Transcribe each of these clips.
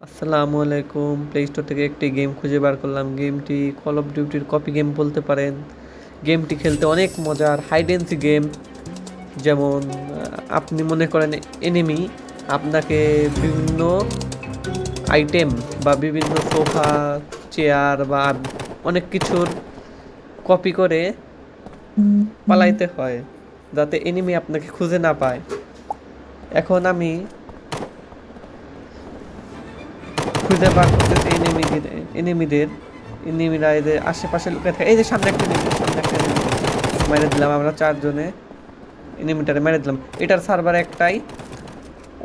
আসসালামু আলাইকুম। Play store থেকে একটি গেম খুঁজে বার করলাম। গেমটি কল অফ ডিউটির কপি গেম বলতে পারেন। গেমটি খেলতে অনেক মজার, হাইড অ্যান্ড সিক গেম। যেমন আপনি মনে করেন এনিমি আপনাকে বিভিন্ন আইটেম বা বিভিন্ন সোফা, চেয়ার বা অনেক কিছুর কপি করে পালাইতে হয়, যাতে এনিমি আপনাকে খুঁজে না পায়। এখন আমি খুঁজে বার করতেছি এনিমিদের এনিমিরা এদের আশেপাশে লুকিয়ে থাকে। এই যে সামনে একটা এনিমি, সামনে একটা এনিমি মেরে দিলাম। আমরা চারজনে এনিমিটারে মেরে দিলাম। এটার সার্ভার একটাই,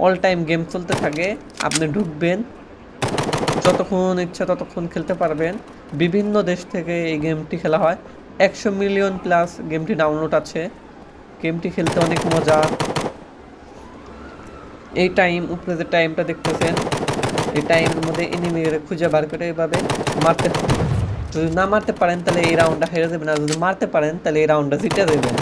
অল টাইম গেম চলতে থাকে। আপনি ঢুকবেন, যতক্ষণ ইচ্ছা ততক্ষণ খেলতে পারবেন। বিভিন্ন দেশ থেকে এই গেমটি খেলা হয়। 100 মিলিয়ন প্লাস গেমটি ডাউনলোড আছে। গেমটি খেলতে অনেক মজা। এই টাইম, উপরে যে টাইমটা দেখতেছেন, এই টাইমের মধ্যে এনিমির খুঁজে বার করে এভাবে মারতে হবে। যদি না মারতে পারেন তাহলে এই রাউন্ডটা হেরে যাবেন, আর যদি মারতে পারেন তাহলে এই রাউন্ডটা জিতে যাবেন।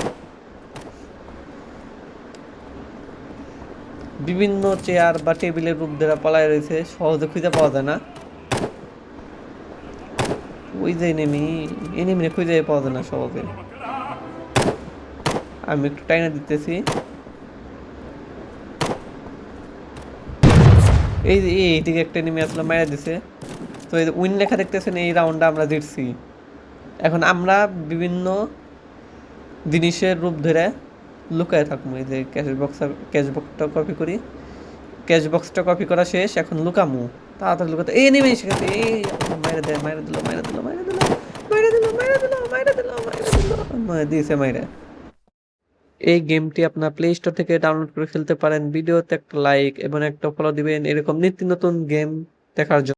বিভিন্ন চেয়ার বা টেবিলের রূপ দ্বারা পলায় রয়েছে, সহজে খুঁজে পাওয়া যায় না। ওই যে এনিমি খুঁজে পাওয়া যায় না সহজে। আমি একটু টাইনা দিতেছি। এই যে এইদিকে একটা এনিমি আসলে মারা দিছে। তো এই উইন লেখা দেখতেছেন, এই রাউন্ডটা আমরা জিতছি। এখন আমরা বিভিন্ন জিনিসের রূপ ধরে লুকায় থাকবো। এই যে ক্যাশ বক্সটা কপি করি। ক্যাশ বক্সটা কপি করা শেষ, এখন লুকামু। তাড়াতাড়ি লুকাতে এই নেমে এসে গেছে। এই মাইরে দেয়, মাইরে দিল, মাইরে দিল, মাইরে দিল, মাইরে দিল, মাইরে দিল, মাইরে দিল, মাইরে দিল, মাইরে দিয়েছে মাইরে। এই গেমটি আপনার প্লে স্টোর থেকে ডাউনলোড করে খেলতে পারেন। ভিডিওতে একটা লাইক এবং একটা ফলো দিবেন এরকম নিত্য নতুন গেম দেখার জন্য।